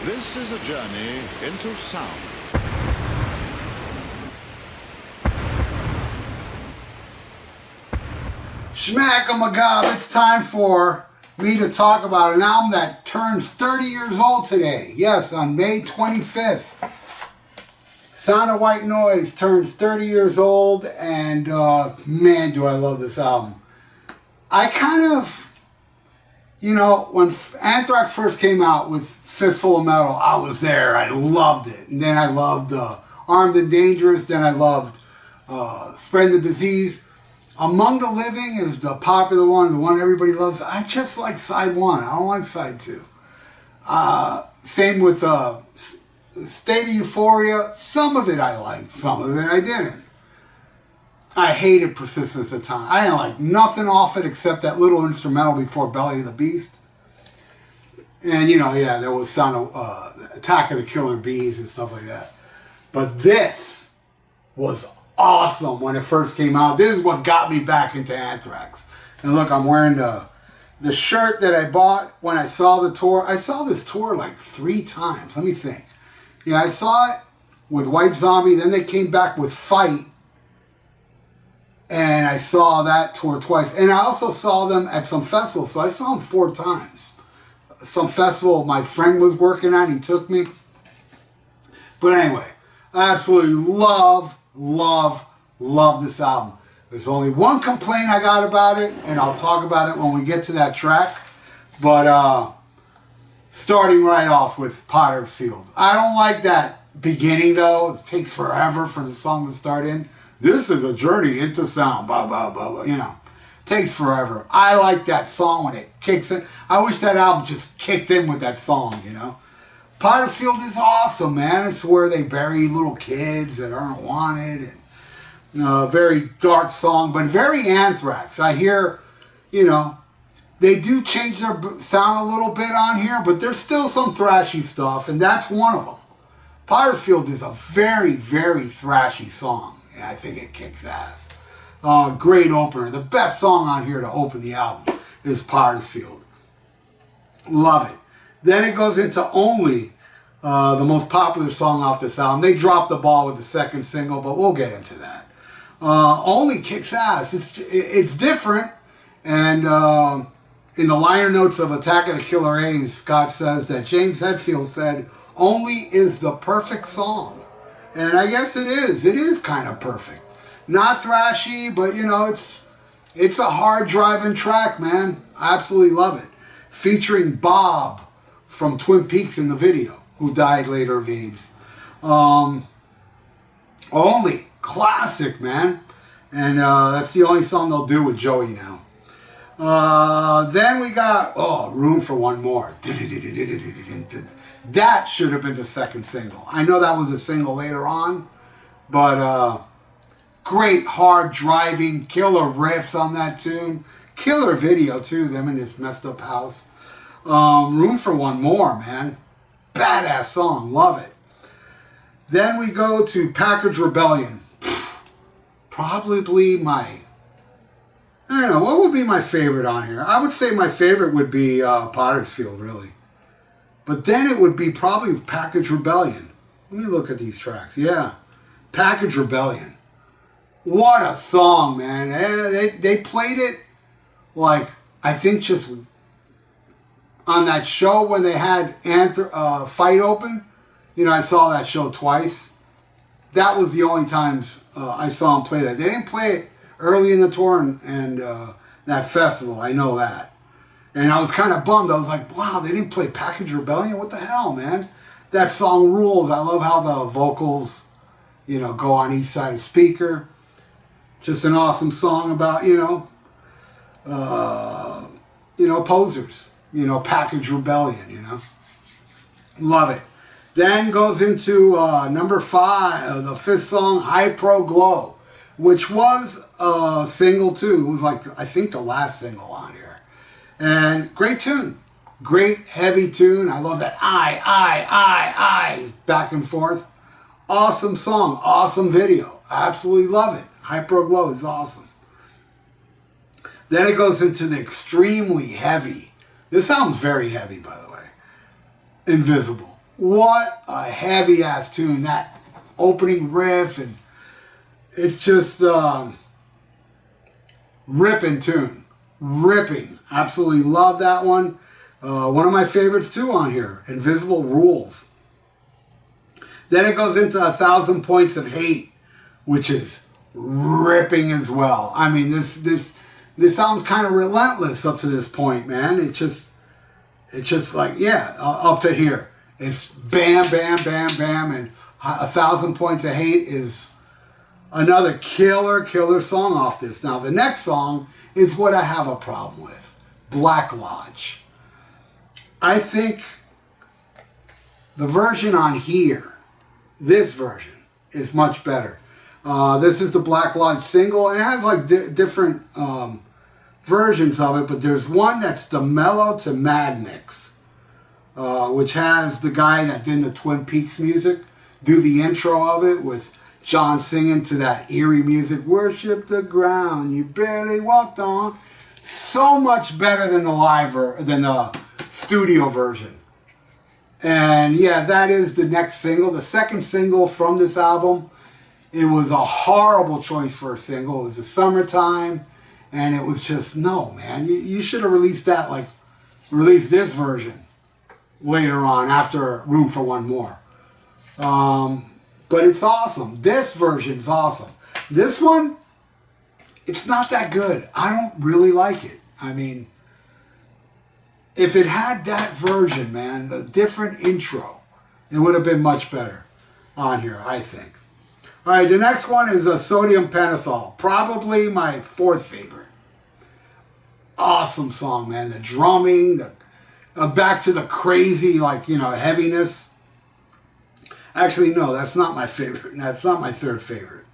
This is a journey into sound. Schmack-a-ma-gob, it's time for me to talk about an album that turns 30 years old today. Yes, on May 25th. Sound of White Noise turns 30 years old, and man, do I love this album. I kind of, you know, when Anthrax first came out with Fistful of Metal, I was there. I loved it. And then I loved Armed and Dangerous. Then I loved Spreading the Disease. Among the Living is the popular one, the one everybody loves. I just like side one. I don't like side two. Same with State of Euphoria. Some of it I liked, some of it I didn't. I hated Persistence of Time. I didn't like nothing off it except that little instrumental before Belly of the Beast. And, you know, yeah, there was Sound of Attack of the Killer Bees and stuff like that. But this was awesome when it first came out. This is what got me back into Anthrax. And look, I'm wearing the shirt that I bought when I saw the tour. I saw this tour like 3 times. Let me think. Yeah, I saw it with White Zombie. Then they came back with Fight. And I saw that tour twice. And I also saw them at some festivals. So I saw them 4 times. Some festival my friend was working on. He took me. But anyway, I absolutely love this album. There's only one complaint I got about it. And I'll talk about it when we get to that track. But starting right off with Potter's Field. I don't like that beginning though. It takes forever for the song to start in. This is a journey into sound, blah, blah, blah, blah, you know. Takes forever. I like that song when it kicks in. I wish that album just kicked in with that song, you know. Potter's Field is awesome, man. It's where they bury little kids that aren't wanted. And very dark song, but very Anthrax. I hear, you know, they do change their sound a little bit on here, but there's still some thrashy stuff, and that's one of them. Potter's Field is a very, very thrashy song, and I think it kicks ass. Great opener. The best song on here to open the album is Potter's Field. Love it. Then it goes into Only, the most popular song off this album. They dropped the ball with the second single, but we'll get into that. Only kicks ass. It's different, and in the liner notes of Attack of the Killer A's, Scott says that James Hetfield said, Only is the perfect song. And I guess it is. It is kind of perfect. Not thrashy, but, you know, it's a hard driving track, man. I absolutely love it. Featuring Bob from Twin Peaks in the video, who died later of AIDS. Only. Classic, man. And that's the only song they'll do with Joey now. Then we got, Room for One More. That should have been the second single. I know that was a single later on, but great hard driving, killer riffs on that tune. Killer video too, them in this messed up house. Room for One More, man. Badass song, love it. Then we go to Package Rebellion. Probably I don't know, what would be my favorite on here? I would say my favorite would be Potter's Field, really. But then it would be probably Package Rebellion. Let me look at these tracks. Yeah, Package Rebellion. What a song, man. They played it, like, I think just on that show when they had Fight open. You know, I saw that show twice. That was the only times I saw them play that. They didn't play it early in the tour and that festival. I know that. And I was kind of bummed. I was like, wow, they didn't play Package Rebellion? What the hell, man? That song rules. I love how the vocals, you know, go on each side of speaker. Just an awesome song about, you know, posers. You know, Package Rebellion, you know. Love it. Then goes into number 5, the 5th song, High Pro Glow, which was a single too. It was like, I think, the last single on here. And great tune. Great heavy tune. I love that I, back and forth. Awesome song. Awesome video. I absolutely love it. High Pro Glow is awesome. Then it goes into the extremely heavy. This album's very heavy, by the way. Invisible. What a heavy ass tune. That opening riff, and it's just ripping tune. Ripping. Absolutely love that one. One of my favorites too on here, Invisible Rules. Then it goes into 1,000 Points of Hate, which is ripping as well. I mean, this album's kind of relentless up to this point, man. It's just like, yeah, up to here. It's bam, bam, bam, bam, and 1,000 Points of Hate is another killer song off this. Now, the next song is what I have a problem with. Black Lodge. I think the version on here, this version, is much better. This is the Black Lodge single, and it has like different versions of it, but there's one that's the Mellow to Mad mix, which has the guy that did the Twin Peaks music do the intro of it with John singing to that eerie music, worship the ground you barely walked on. So much better than the studio version. And yeah, that is the next single, the second single from this album. It was a horrible choice for a single. It was the summertime, and it was just, no, man. You should have released that, like, released this version later on after Room for One More. But it's awesome. This version's awesome. This one, it's not that good. I don't really like it. I mean, if it had that version, man, a different intro, it would have been much better on here, I think. All right, the next one is a Sodium Pentothal. Probably my fourth favorite. Awesome song, man. The drumming, back to the crazy, like, you know, heaviness. Actually, no, that's not my favorite. That's not my third favorite.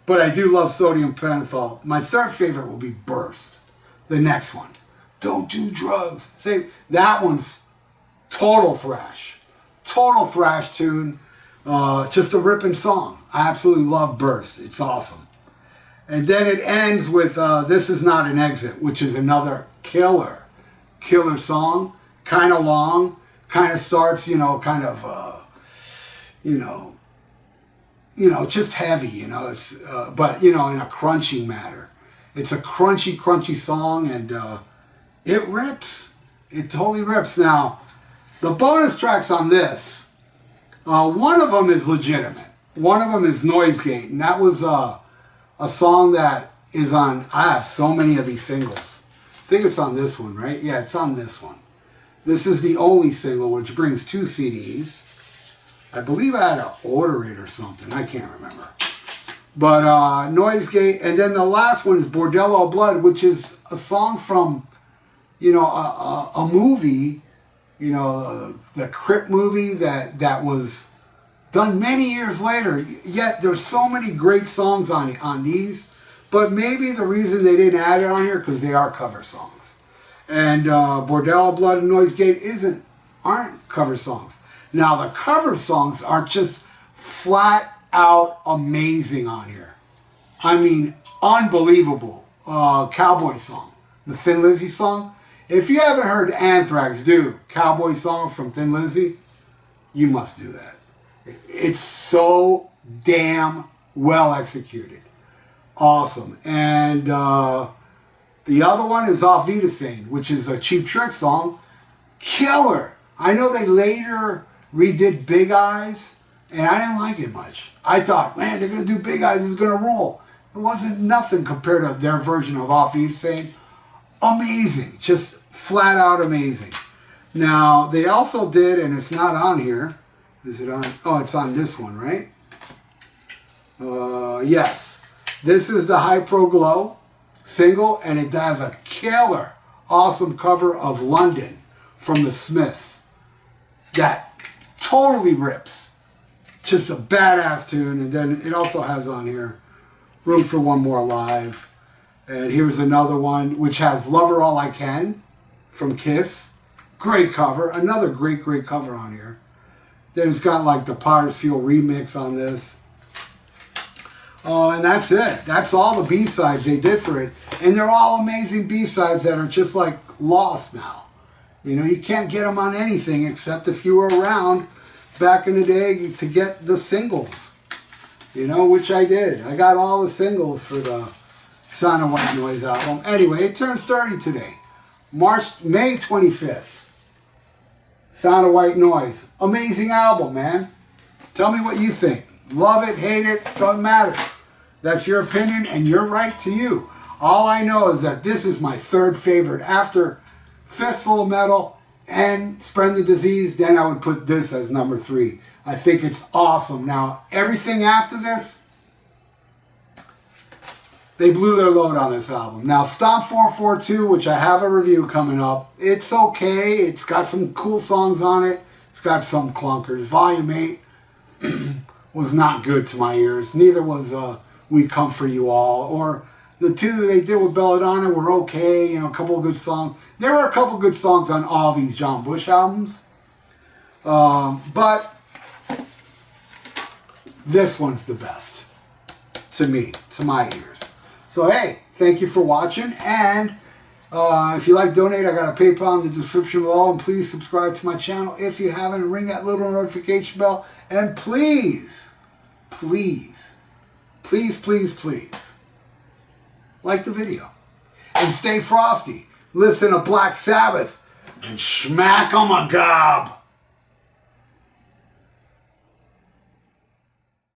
But I do love Sodium Pentothal. My third favorite will be Burst. The next one. Don't do drugs. See, that one's total thrash. Total thrash tune. Just a ripping song. I absolutely love Burst. It's awesome. And then it ends with This Is Not an Exit, which is another killer song. Kind of long. Kind of starts, you know, kind of, just heavy, you know. It's, but, you know, in a crunchy manner. It's a crunchy song, and it rips. It totally rips. Now, the bonus tracks on this, one of them is legitimate. One of them is Noise Gate, and that was a song that is on, I have so many of these singles. I think it's on this one, right? Yeah, it's on this one. This is the only single, which brings 2 CDs. I believe I had to order it or something. I can't remember. But Noise Gate, and then the last one is Bordello Blood, which is a song from, you know, a movie, you know, the Crip movie that was done many years later. Yet there's so many great songs on these, but maybe the reason they didn't add it on here because they are cover songs. And Bordello Blood and Noise Gate aren't cover songs. Now the cover songs are just flat out amazing on here. I mean, unbelievable. Cowboy Song, the Thin Lizzy song. If you haven't heard Anthrax do Cowboy Song from Thin Lizzy, you must do that. It's so damn well executed. Awesome. And the other one is Auf Wiedersehen, which is a Cheap Trick song. Killer. I know they later redid Big Eyes, and I didn't like it much. I thought, man, they're going to do Big Eyes, it's going to roll. It wasn't nothing compared to their version of Auf Wiedersehen. Amazing. Just flat out amazing. Now, they also did, and it's not on here. Is it on? Oh, it's on this one, right? Yes. This is the High Pro Glow single, and it does a killer, awesome cover of London from the Smiths. That totally rips. Just a badass tune. And then it also has on here Room for One More Live. And here's another one which has Lover All I Can from Kiss. Great cover. Another great cover on here. Then it's got like the Potter's Field remix on this. And that's it. That's all the B-sides they did for it. And they're all amazing B-sides that are just like lost now. You know, you can't get them on anything except if you were around back in the day to get the singles, you know, which I did. I got all the singles for the Sound of White Noise album. Anyway, it turns 30 today. May 25th. Sound of White Noise. Amazing album, man. Tell me what you think. Love it, hate it, doesn't matter. That's your opinion and your right to you. All I know is that this is my third favorite. After Fistful of Metal and Spread the Disease, then I would put this as number 3. I think it's awesome. Now, everything after this, they blew their load on this album. Now, Stomp 442, which I have a review coming up, it's okay. It's got some cool songs on it. It's got some clunkers. Volume 8 was not good to my ears. Neither was We Come For You All. Or the two they did with Belladonna were okay. You know, a couple of good songs. There were a couple of good songs on all these John Bush albums. But this one's the best. To me. To my ears. So, hey, thank you for watching, and if you like donate, I got a PayPal in the description below, and please subscribe to my channel if you haven't, and ring that little notification bell, and please, please, please, please, please, like the video, and stay frosty. Listen to Black Sabbath, and smack on my gob.